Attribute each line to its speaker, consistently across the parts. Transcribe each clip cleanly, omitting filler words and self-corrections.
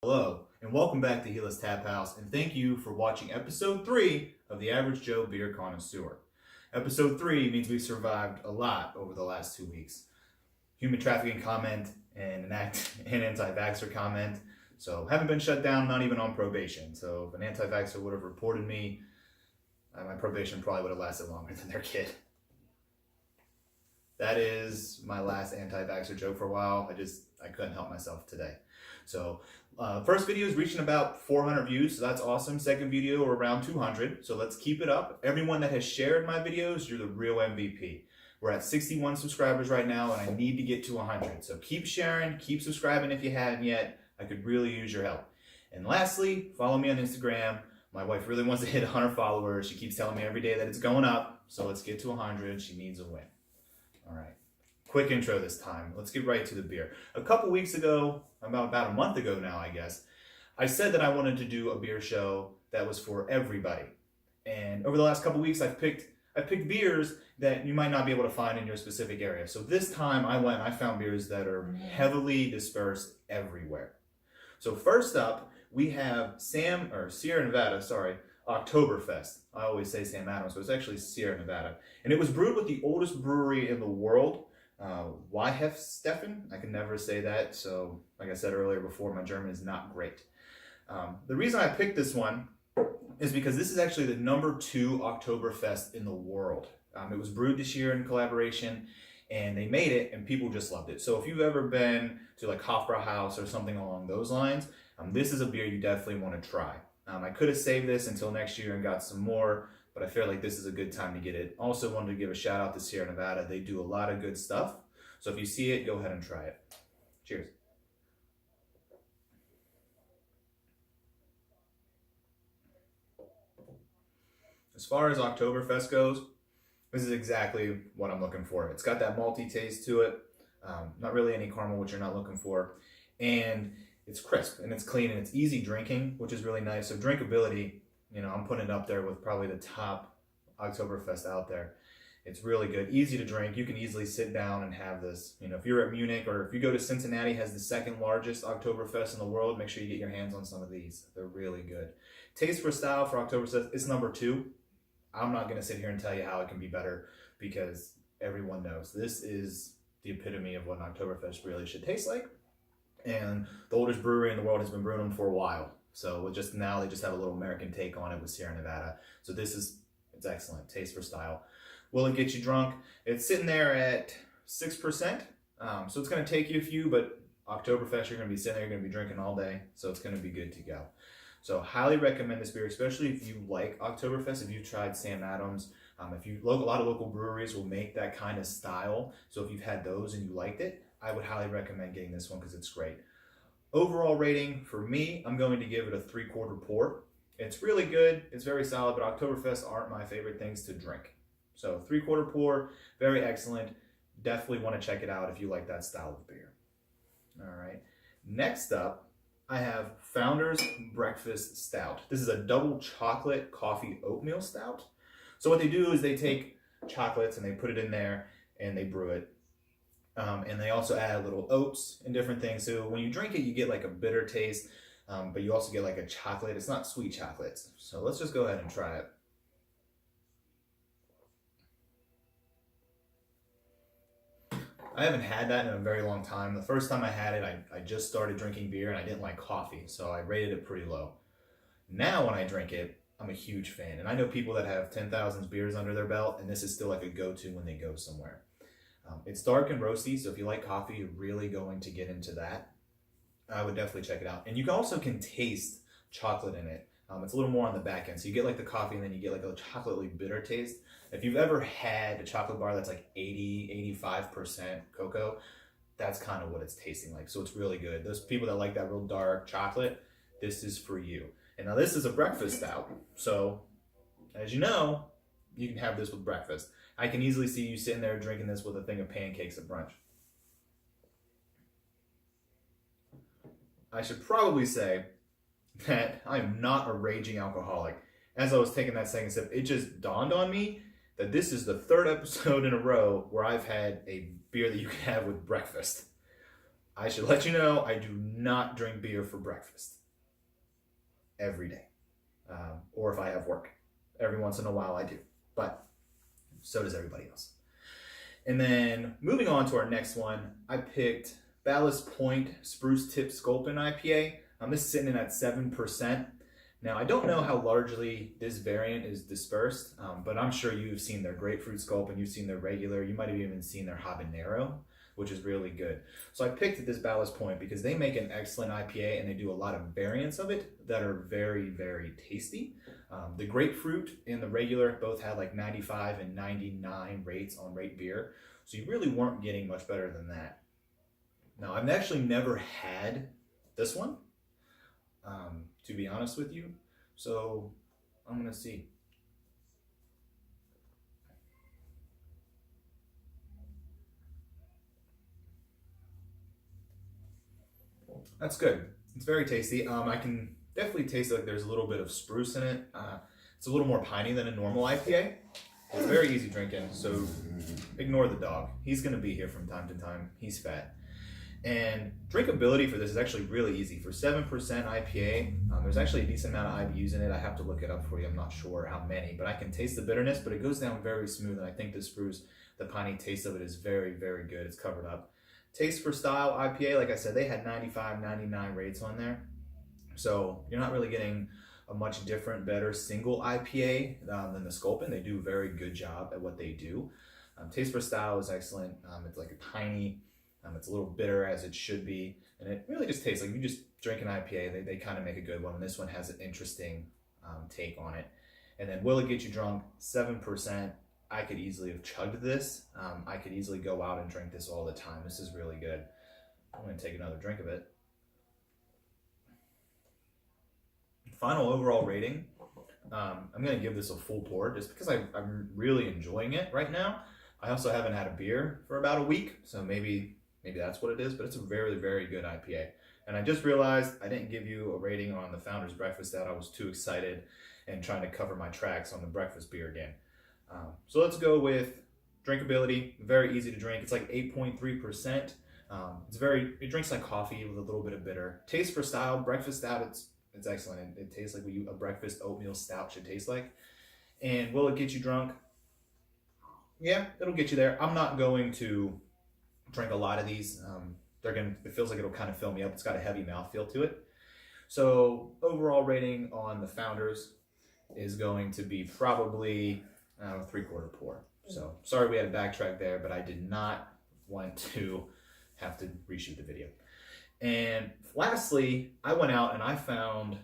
Speaker 1: Hello, and welcome back to Gilles Tap House, and thank you for watching episode 3 of the Average Joe Beer Connoisseur. Episode 3 means we survived a lot over the last 2 weeks. Human trafficking comment and an anti-vaxxer comment. So haven't been shut down, not even on probation. So if an anti-vaxxer would have reported me, my probation probably would have lasted longer than their kid. That is my last anti-vaxxer joke for a while. I couldn't help myself today. So first video is reaching about 400 views, so that's awesome. Second video, we're around 200, so let's keep it up. Everyone that has shared my videos, you're the real MVP. We're at 61 subscribers right now, and I need to get to 100. So keep sharing, keep subscribing if you haven't yet. I could really use your help. And lastly, follow me on Instagram. My wife really wants to hit 100 followers. She keeps telling me every day that it's going up, so let's get to 100. She needs a win. All right. Quick intro this time. Let's get right to the beer. A couple weeks ago, about a month ago now, I guess, I said that I wanted to do a beer show that was for everybody. And over the last couple weeks, I've picked beers that you might not be able to find in your specific area. So this time I found beers that are heavily dispersed everywhere. So first up, we have Sierra Nevada, Oktoberfest. I always say Sam Adams, but it's actually Sierra Nevada. And it was brewed with the oldest brewery in the world, Steffen. I can never say that, so like I said earlier before, my German is not great. The reason I picked this one is because this is actually the #2 Oktoberfest in the world. It was brewed this year in collaboration, and they made it, and people just loved it. So if you've ever been to like Hofbrauhaus or something along those lines, this is a beer you definitely want to try. I could have saved this until next year and got some more, but I feel like this is a good time to get it. Also wanted to give a shout out to Sierra Nevada. They do a lot of good stuff. So if you see it, go ahead and try it. Cheers. As far as Oktoberfest goes, this is exactly what I'm looking for. It's got that malty taste to it. Not really any caramel, which you're not looking for. And it's crisp and it's clean and it's easy drinking, which is really nice. So drinkability, I'm putting it up there with probably the top Oktoberfest out there. It's really good, easy to drink. You can easily sit down and have this. If you're at Munich or if you go to Cincinnati, has the second largest Oktoberfest in the world, make sure you get your hands on some of these. They're really good. Taste for style for Oktoberfest, it's #2. I'm not gonna sit here and tell you how it can be better because everyone knows this is the epitome of what an Oktoberfest really should taste like. And the oldest brewery in the world has been brewing them for a while. So now they just have a little American take on it with Sierra Nevada. So it's excellent. Taste for style. Will it get you drunk? It's sitting there at 6%. So it's going to take you a few, but Oktoberfest, you're going to be sitting there, you're going to be drinking all day. So it's going to be good to go. So highly recommend this beer, especially if you like Oktoberfest, if you've tried Sam Adams. A lot of local breweries will make that kind of style. So if you've had those and you liked it, I would highly recommend getting this one because it's great. Overall rating for me, I'm going to give it a 3/4 pour. It's really good, it's very solid, but Oktoberfest aren't my favorite things to drink. So 3/4 pour, very excellent. Definitely want to check it out if you like that style of beer. All right. Next up, I have Founder's Breakfast Stout. This is a double chocolate coffee oatmeal stout. So what they do is they take chocolates and they put it in there and they brew it. And they also add little oats and different things. So when you drink it, you get like a bitter taste, but you also get like a chocolate. It's not sweet chocolates. So let's just go ahead and try it. I haven't had that in a very long time. The first time I had it, I just started drinking beer and I didn't like coffee, so I rated it pretty low. Now when I drink it, I'm a huge fan. And I know people that have 10,000 beers under their belt, and this is still like a go-to when they go somewhere. It's dark and roasty, so if you like coffee, you're really going to get into that. I would definitely check it out. And you also can taste chocolate in it. It's a little more on the back end. So you get like the coffee and then you get like a chocolatey bitter taste. If you've ever had a chocolate bar that's like 85% cocoa, that's kind of what it's tasting like. So it's really good. Those people that like that real dark chocolate, this is for you. And now this is a breakfast stout. So as you know, you can have this with breakfast. I can easily see you sitting there drinking this with a thing of pancakes at brunch. I should probably say that I'm not a raging alcoholic. As I was taking that second sip, it just dawned on me that this is the third episode in a row where I've had a beer that you can have with breakfast. I should let you know, I do not drink beer for breakfast every day. Or if I have work. Every once in a while I do. But so does everybody else. And then moving on to our next one, I picked Ballast Point Spruce Tip Sculpin IPA. This is sitting in at 7%. Now, I don't know how largely this variant is dispersed, but I'm sure you've seen their grapefruit sculpin, you've seen their regular, you might have even seen their habanero, which is really good. So I picked this Ballast Point because they make an excellent IPA and they do a lot of variants of it that are very, very tasty. The grapefruit and the regular both had like 95 and 99 rates on Rate Beer, so you really weren't getting much better than that. Now, I've actually never had this one, to be honest with you, so I'm gonna see. That's good. It's very tasty. I can definitely taste like there's a little bit of spruce in it. It's a little more piney than a normal IPA. It's very easy drinking, so ignore the dog. He's gonna be here from time to time. He's fat. And drinkability for this is actually really easy. For 7% IPA, there's actually a decent amount of IBUs in it. I have to look it up for you. I'm not sure how many, but I can taste the bitterness, but it goes down very smooth. And I think the spruce, the piney taste of it is very, very good. It's covered up. Taste for Style IPA, like I said, they had 95, 99 rates on there. So you're not really getting a much different, better single IPA than the Sculpin. They do a very good job at what they do. Taste for Style is excellent. It's like a piney. It's a little bitter as it should be, and it really just tastes like you just drink an IPA. They kind of make a good one, and this one has an interesting take on it. And then will it get you drunk? 7%. I could easily have chugged this. I could easily go out and drink this all the time. This is really good. I'm going to take another drink of it. Final overall rating. I'm going to give this a full pour just because I'm really enjoying it right now. I also haven't had a beer for about a week, so maybe that's what it is, but it's a very, very good IPA. And I just realized I didn't give you a rating on the Founder's Breakfast Stout. I was too excited and trying to cover my tracks on the breakfast beer again. So let's go with drinkability. Very easy to drink. It's like 8.3%. It drinks like coffee with a little bit of bitter. Taste for Style, breakfast stout, it's excellent. It tastes like what a breakfast oatmeal stout should taste like. And will it get you drunk? Yeah, it'll get you there. I'm not going to drink a lot of these. It feels like it'll kind of fill me up. It's got a heavy mouthfeel to it. So overall rating on the Founders is going to be probably 3/4 pour. So sorry we had to backtrack there, but I did not want to have to reshoot the video. And lastly, I went out and I found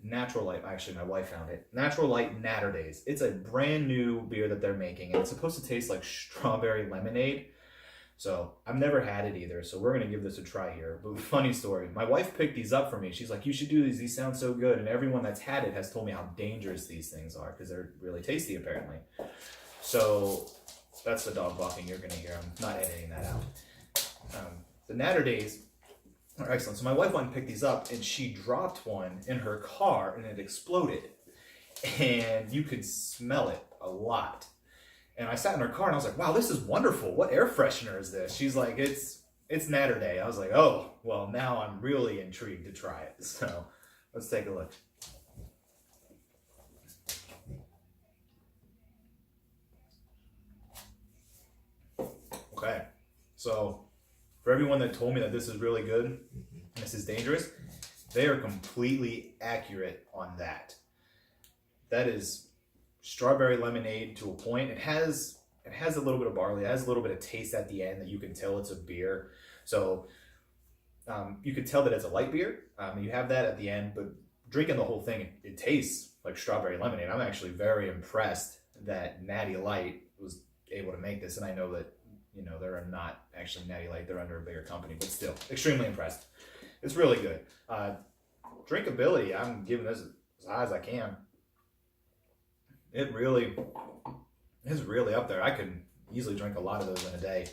Speaker 1: Natural Light. Actually, my wife found it. Natural Light Naturdays. It's a brand new beer that they're making, and it's supposed to taste like strawberry lemonade. So I've never had it either, so we're gonna give this a try here. But funny story, my wife picked these up for me. She's like, you should do these. These sound so good. And everyone that's had it has told me how dangerous these things are because they're really tasty apparently. So that's the dog barking you're gonna hear. I'm not editing that out. The Naturdays are excellent. So my wife went and picked these up, and she dropped one in her car, and it exploded. And you could smell it a lot. And I sat in her car, and I was like, wow, this is wonderful. What air freshener is this? She's like, it's Naturday. I was like, oh, well, now I'm really intrigued to try it. So let's take a look. Okay, so for everyone that told me that this is really good, and this is dangerous, they are completely accurate on that. That is strawberry lemonade to a point. It has a little bit of barley. It has a little bit of taste at the end that you can tell it's a beer. So you could tell that it's a light beer. You have that at the end, but drinking the whole thing, it tastes like strawberry lemonade. I'm actually very impressed that Natty Light was able to make this, and I know that they're not actually Natty Light. They're under a bigger company, but still, extremely impressed. It's really good. Drinkability, I'm giving this as high as I can. It really is really up there. I could easily drink a lot of those in a day.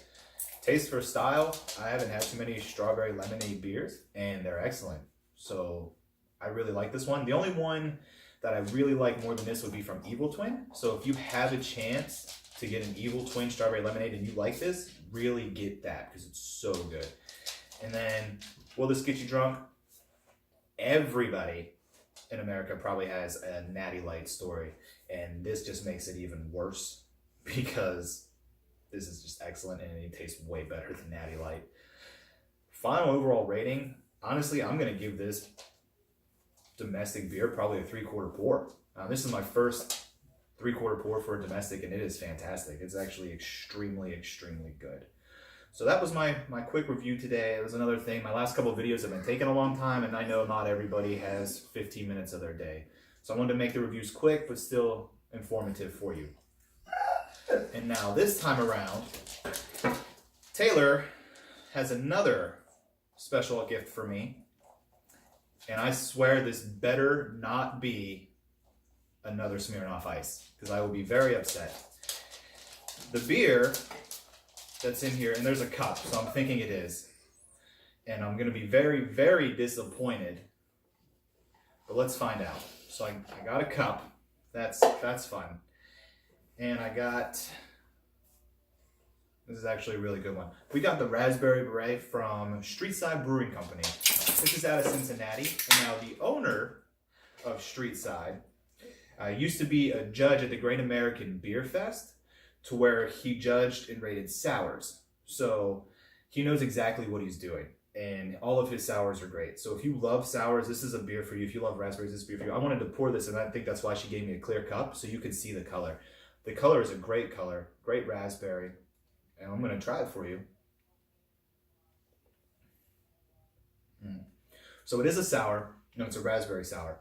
Speaker 1: Taste for Style, I haven't had too many strawberry lemonade beers, and they're excellent. So I really like this one. The only one that I really like more than this would be from Evil Twin. So if you have a chance to get an Evil Twin strawberry lemonade and you like this, really get that because it's so good. And then, will this get you drunk? Everybody in America probably has a Natty Light story, and this just makes it even worse because this is just excellent and it tastes way better than Natty Light. Final overall rating, honestly, I'm going to give this domestic beer probably a 3/4 pour. This is my first 3/4 pour for a domestic, and it is fantastic. It's actually extremely, extremely good. So that was my quick review today. It was another thing. My last couple of videos have been taking a long time, and I know not everybody has 15 minutes of their day. So I wanted to make the reviews quick, but still informative for you. And now this time around, Taylor has another special gift for me. And I swear this better not be another Smirnoff Ice, because I will be very upset. The beer that's in here, and there's a cup, so I'm thinking it is. And I'm going to be very, very disappointed. But let's find out. So I got a cup. That's fun. And I got, this is actually a really good one. We got the Raspberry Beret from Streetside Brewing Company. This is out of Cincinnati. And now the owner of Streetside used to be a judge at the Great American Beer Fest, to where he judged and rated sours. So he knows exactly what he's doing, and all of his sours are great. So if you love sours, this is a beer for you. If you love raspberries, this is a beer for you. I wanted to pour this, and I think that's why she gave me a clear cup, so you could see the color. The color is a great color, great raspberry, and I'm going to try it for you. So it is a sour. No, it's a raspberry sour.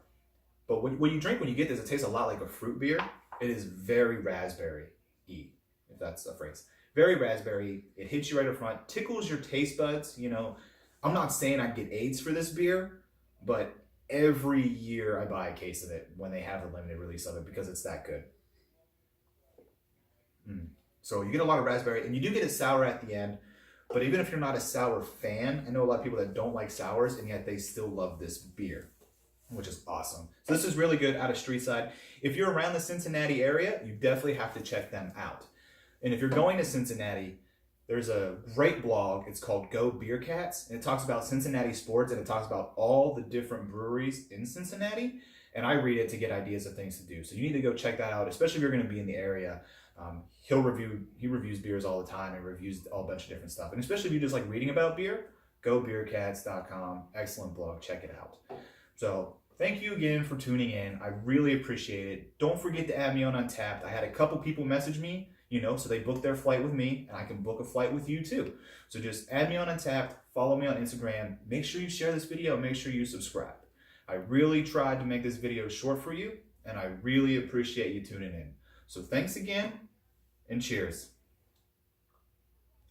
Speaker 1: But when you drink, when you get this, it tastes a lot like a fruit beer. It is very raspberry-y, if that's a phrase. Very raspberry. It hits you right up front, tickles your taste buds. You know, I'm not saying I'd get AIDS for this beer, but every year I buy a case of it when they have a limited release of it because it's that good. So you get a lot of raspberry, and you do get a sour at the end. But even if you're not a sour fan, I know a lot of people that don't like sours, and yet they still love this beer, which is awesome. So this is really good out of Streetside. If you're around the Cincinnati area, you definitely have to check them out. And if you're going to Cincinnati, there's a great blog. It's called Go Beer Cats, and it talks about Cincinnati sports, and it talks about all the different breweries in Cincinnati. And I read it to get ideas of things to do. So you need to go check that out, especially if you're going to be in the area. He reviews beers all the time and reviews a bunch of different stuff. And especially if you just like reading about beer, gobeercats.com. Excellent blog. Check it out. So thank you again for tuning in. I really appreciate it. Don't forget to add me on Untappd. I had a couple people message me, so they booked their flight with me, and I can book a flight with you too. So just add me on Untappd, follow me on Instagram. Make sure you share this video. Make sure you subscribe. I really tried to make this video short for you, and I really appreciate you tuning in. So thanks again, and cheers.